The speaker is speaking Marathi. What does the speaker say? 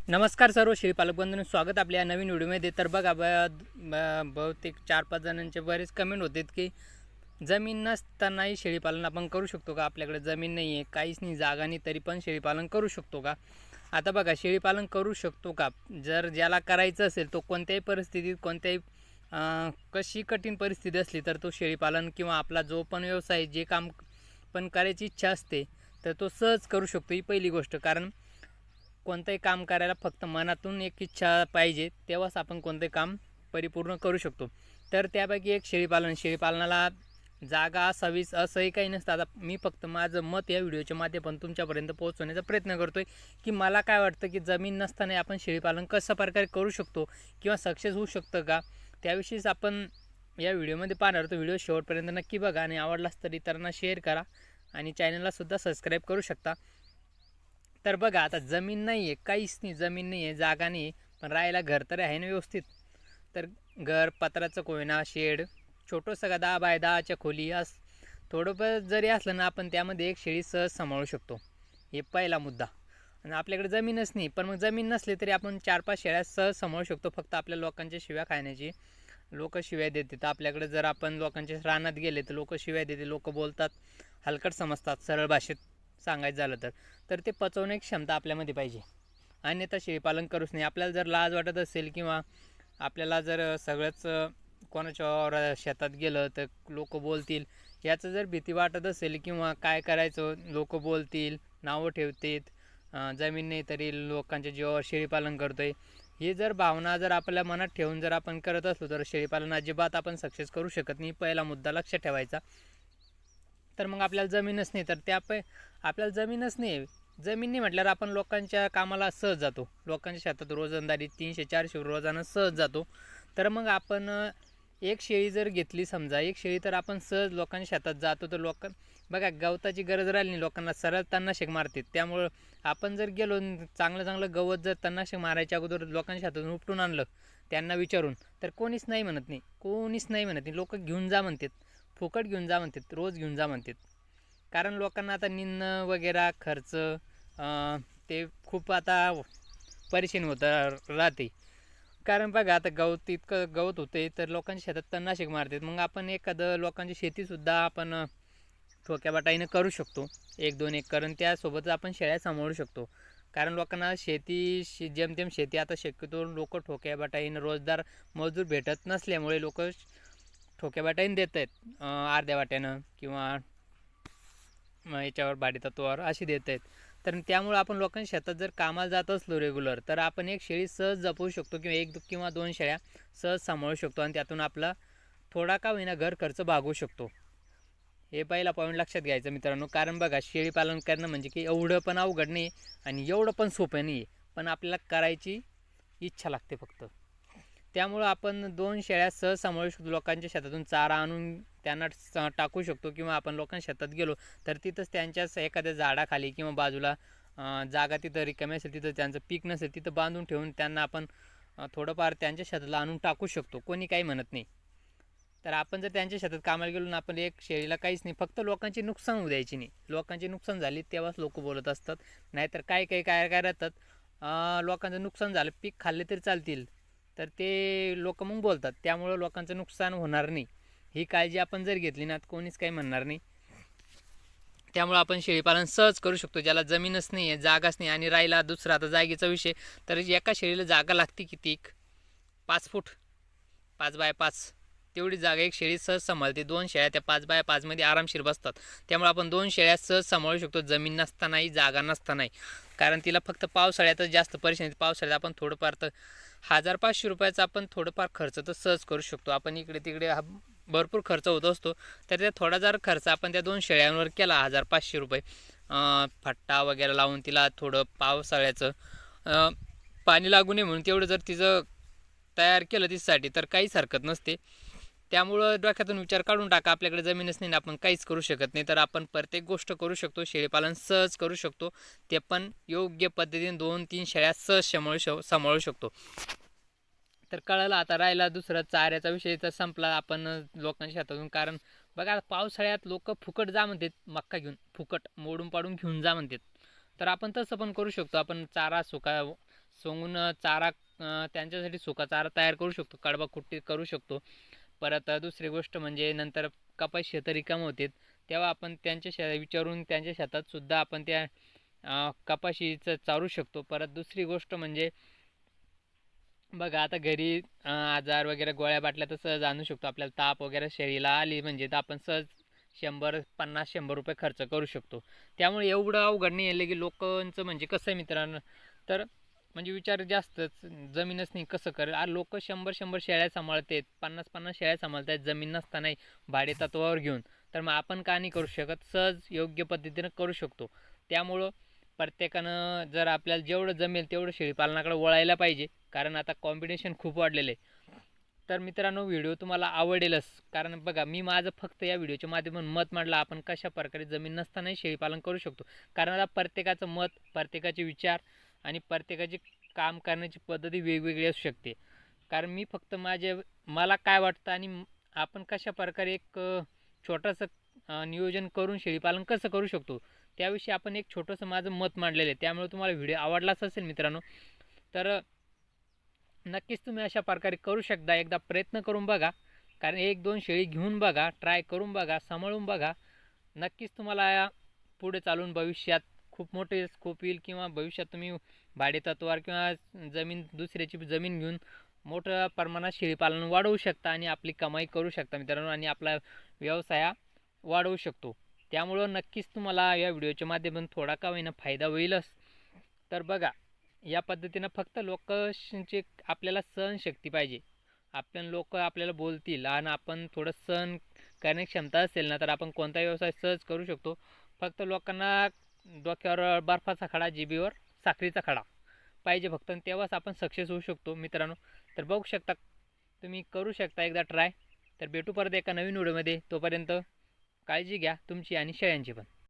नमस्कार सर्व शेळीपालक बंधूंनो, स्वागत आपल्या नवीन व्हिडिओमध्ये. तर बघा बहुतेक 4-5 जणांचे बरेच कमेंट होते की जमीन नसतानाही शेळीपालन आपण करू शकतो का? आपल्याकडे जमीन नाही आहे, काहीच नाही, जागा नाही, तरी पण शेळीपालन करू शकतो का? आता बघा, शेळीपालन करू शकतो का? जर ज्याला करायचं असेल तो कोणत्याही परिस्थितीत कशी कठीण परिस्थिती असली तर तो शेळीपालन किंवा आपला जो पण व्यवसाय जे काम पण करायची इच्छा असते तर तो सहज करू शकतो. ही पहिली गोष्ट. कारण कोणतंही काम करायला फक्त मनातून एक इच्छा पाहिजे, तेव्हाच आपण कोणते काम परिपूर्ण करू शकतो. तर त्यापैकी एक शेळीपालनाला जागा असावीच असंही काही नसतं. आता मी फक्त माझं मत या व्हिडिओच्या माध्यमातून तुमच्यापर्यंत पोहोचवण्याचा प्रयत्न करतो आहे की मला काय वाटतं की जमीन नसताना आपण शेळीपालन कशा प्रकारे करू शकतो किंवा सक्सेस होऊ शकतं का, त्याविषयीच आपण या व्हिडिओमध्ये पाहणार. तो व्हिडिओ शेवटपर्यंत नक्की बघा आणि आवडलाच तर इतरांना शेअर करा आणि चॅनललासुद्धा सबस्क्राईब करू शकता. तर बघा, आता जमीन नाही आहे, काहीच नाही, जमीन नाही आहे, जागा नाही आहे, पण राहायला घर तरी आहे ना व्यवस्थित. तर घर पत्राचं कोयना, शेड, छोटंसं का 10 बाय 10च्या खोली थोडंफार जरी असलं ना, आपण त्यामध्ये एक शेळी सहज सांभाळू शकतो. हे पहिला मुद्दा. आणि आपल्याकडे जमीनच नाही, पण मग जमीन नसली तरी आपण 4-5 शेळ्या सहज सांभाळू शकतो. फक्त आपल्या लोकांच्या शिव्या खाण्याची. लोक शिव्या देतात आपल्याकडे. जर आपण लोकांच्या रानात गेले तर लोक शिव्या देते, लोक बोलतात, हलकट समजतात सरळ भाषेत सांगायचं झालं तर ते पचवण्याची क्षमता आपल्यामध्ये पाहिजे. अन्यथा शेळीपालन करूच नाही. आपल्याला जर लाज वाटत असेल किंवा आपल्याला जर सगळंच कोणाच्या शेतात गेलं तर लोक बोलतील याचं जर भीती वाटत असेल किंवा काय करायचं, लोक बोलतील, नावं ठेवतात, जमीन नाही तरी लोकांच्या जीवावर शेळीपालन करतोय, ही जर भावना जर आपल्या मनात ठेवून जर आपण करत असलो तर शेळीपालन अजिबात आपण सक्सेस करू शकत नाही. पहिला मुद्दा लक्षात ठेवायचा. तर मग आपल्याला जमीनच नाही, तर आपल्याला जमीनच नाही. जमीन नाही म्हटल्यावर आपण लोकांच्या कामाला सहज जातो. लोकांच्या शेतात रोजंदारी 300-400 रोजानं सहज जातो. तर मग आपण एक शेळी जर घेतली, समजा एक शेळी, तर आपण सहज लोकांच्या शेतात जातो. तर बघा, गवताची गरज राहिली नाही, लोकांना सरळ तणनाशक मारतात. त्यामुळं आपण जर गेलो चांगलं गवत जर तणनाशक मारायच्या अगोदर लोकांच्या शेतातून उपटून आणलं त्यांना विचारून, तर कोणीच नाही म्हणत नाही, कोणीच नाही म्हणत नाही. लोक घेऊन जा म्हणतात, फुकट घेऊन जा म्हणतात, रोज घेऊन जा म्हणतात. कारण लोकांना आता निंदणं वगैरे खर्च ते खूप आता परेशान होतं राहते. कारण बघा, आता इतकं गवत होते तर लोकांच्या शेतात तणनाशक मारतात. मग आपण एखादं लोकांची शेतीसुद्धा आपण ठोक्याबाटाईनं करू शकतो, 1-2 एकर, आणि त्यासोबत आपण शेळ्या सांभाळू शकतो. कारण लोकांना जेमतेम शेती आता शक्यतो लोक ठोक्याबाटाईनं रोजदार मजदूर भेटत नसल्यामुळे लोक ठोक्याबाटाईनं देत आहेत, अर्ध्या वाट्यानं किंवा याच्यावर भाडेतत्वावर अशी देत आहेत. तर त्यामुळे आपण लोकांच्या शेतात जर कामाला जात असलो रेग्युलर, तर आपण एक शेळी सहज जपवू शकतो किंवा 1 किंवा 2 शेळ्या सहज सांभाळू शकतो आणि त्यातून आपला थोडा का होईना घर खर्च भागवू शकतो. हे पहिला पॉईंट लक्षात घ्यायचं मित्रांनो. कारण बघा, शेळी पालन करणं म्हणजे की एवढं पण अवघड नाही आणि एवढं पण सोपं नाही आहे, पण आपल्याला करायची इच्छा लागते फक्त. त्यामुळं आपण 2 शेळ्या सहज सांभाळू शकतो. लोकांच्या शेतातून चारा आणून त्यांना टाकू शकतो किंवा आपण लोकांच्या शेतात गेलो तर तिथंच त्यांच्याच एखाद्या झाडाखाली किंवा बाजूला जागा तिथं रिकामी असेल, तिथं त्यांचं पीक नसेल, तिथं बांधून ठेवून त्यांना आपण थोडंफार त्यांच्या शेताला आणून टाकू शकतो. कोणी काही म्हणत नाही. तर आपण जर त्यांच्या शेतात कामाला गेलो ना, आपण एक शेळीला काहीच नाही, फक्त लोकांची नुकसान होऊ द्यायची नाही. लोकांची नुकसान झाली तेव्हाच लोक बोलत असतात. नाहीतर काय राहतात, लोकांचं नुकसान झालं, पीक खाल्ले तरी चालतील, तर ते लोक मग बोलतात. त्यामुळं लोकांचं नुकसान होणार नाही, ही काळजी आपण जर घेतली ना, कोणीच काही म्हणणार नाही. त्यामुळं आपण शेळीपालन सहज करू शकतो. ज्याला जमीनच नाही आहे, जागाच नाही, आणि राहिला दुसरा आता जागेचा विषय, तर एका शेळीला जागा लागते किती, 5 फूट, 5 बाय 5 तेवढी जागा एक शेळी सहज सांभाळते. 2 शेळ्या त्या 5 बाय 5 मध्ये आरामशीर बसतात. त्यामुळे आपण 2 शेळ्या सहज सांभाळू शकतो, जमीन नसतानाही, जागा नसतानाही. कारण तिला फक्त पावसाळ्यातच जास्त परेशानी. पावसाळ्यात आपण थोडंफार तर 1,000-500 रुपयाचा आपण थोडंफार खर्च तर सहज करू शकतो. आपण इकडे तिकडे भरपूर खर्च होत असतो, तर त्या थोडा जर खर्च आपण त्या 2 शेळ्यांवर केला, 1,000-500 रुपये फट्टा वगैरे लावून तिला थोडं पावसाळ्याचं पाणी लागू नये म्हणून तेवढं जर तिचं तयार केलं तिच्यासाठी, तर काहीच हरकत नसते. त्यामुळं डोक्यातून विचार काढून टाका, आपल्याकडे जमीनच नाही, आपण काहीच करू शकत नाही, तर आपण प्रत्येक गोष्ट करू शकतो. शेळीपालन सहज करू शकतो, ते पण योग्य पद्धतीने 2-3 शेळ्या सहज सांभाळू शकतो. तर कळलं. आता राहिला दुसरा चाऱ्याचा विषय, तर संपला आपण लोकांच्या शेतातून. कारण बघा, पावसाळ्यात लोक फुकट जा म्हणतात, मक्का घेऊन फुकट मोडून पाडून घेऊन जा म्हणतात. तर आपण तसं पण करू शकतो. आपण चारा सोंगून चारा त्यांच्यासाठी सुका चारा तयार करू शकतो, कडबा कुट्टी करू शकतो. परत दुसरी गोष्ट म्हणजे नंतर कपाशी शेतं रिकामं होते तेव्हा आपण त्यांच्या विचारून त्यांच्या शेतात सुद्धा आपण त्या कपाशीचं चारू शकतो. परत दुसरी गोष्ट म्हणजे बघा आता घरी आजार वगैरे गोळ्या बाटल्या तर सहज आणू शकतो. आपल्याला ताप वगैरे शेळीला आली म्हणजे तर आपण सहज 150 रुपये खर्च करू शकतो. त्यामुळे एवढं अवघड नाही आहे की लोकांचं म्हणजे कसं आहे मित्रांनो, तर म्हणजे विचार जास्तच जमीनच नाही कसं करेल. लोक 100 शेळ्या सांभाळतात, 50 शेळ्या सांभाळतात जमीन नसतानाही भाडे तत्वावर घेऊन. तर मग आपण का नाही करू शकत, सहज योग्य पद्धतीनं करू शकतो. त्यामुळं प्रत्येकानं जर आपल्याला जेवढं जमेल तेवढं शेळीपालनाकडे वळायला पाहिजे, कारण आता कॉम्पिटिशन खूप वाढलेलं आहे. तर मित्रांनो व्हिडिओ तुम्हाला आवडेलच, कारण बघा मी माझं फक्त या व्हिडिओच्या माध्यमातून मत मांडलं आपण कशा प्रकारे जमीन नसतानाही शेळीपालन करू शकतो. कारण आता प्रत्येकाचं मत, प्रत्येकाचे विचार आणि प्रत्येकाची काम करण्याची पद्धती वेगवेगळी असू शकते. कारण मी फक्त मला काय वाटतं आणि आपण कशा प्रकारे एक छोटंसं नियोजन करून शेळीपालन कसं करू शकतो त्याविषयी आपण एक छोटंसं माझं मत मांडलेलं आहे. त्यामुळे तुम्हाला व्हिडिओ आवडलाच असेल मित्रांनो, तर नक्कीच तुम्ही अशा प्रकारे करू शकता. एकदा प्रयत्न करून बघा, कारण 1-2 शेळी घेऊन बघा, ट्राय करून बघा, सांभाळून बघा. नक्कीच तुम्हाला पुढे चालून भविष्यात खूप मोठे स्कोप येईल, किंवा भविष्यात तुम्ही भाडेतत्त्वावर किंवा दुसऱ्याची जमीन घेऊन मोठ्या प्रमाणात शेळीपालन वाढवू शकता आणि आपली कमाई करू शकता मित्रांनो, आणि आपला व्यवसाय वाढवू शकतो. त्यामुळं नक्कीच तुम्हाला या व्हिडिओच्या माध्यमातून थोडा का होईना फायदा होईलच. तर बघा या पद्धतीनं फक्त लोकांची आपल्याला सहनशक्ती पाहिजे. लोक आपल्याला बोलतील आणि आपण थोडं सहन करण्याची क्षमता असेल ना, तर आपण कोणता व्यवसाय सहज करू शकतो. फक्त लोकांना डोक्यावर बर्फाचा खडा, जिभेवर साखरेचा खडा पाहिजे फक्त, आणि तेव्हाच आपण सक्सेस होऊ शकतो मित्रांनो. तर बघू शकता, तुम्ही करू शकता एकदा ट्राय. तर भेटू परत एका नवीन व्हिडिओमध्ये. तोपर्यंत काळजी घ्या तुमची आणि शेळ्यांची पण.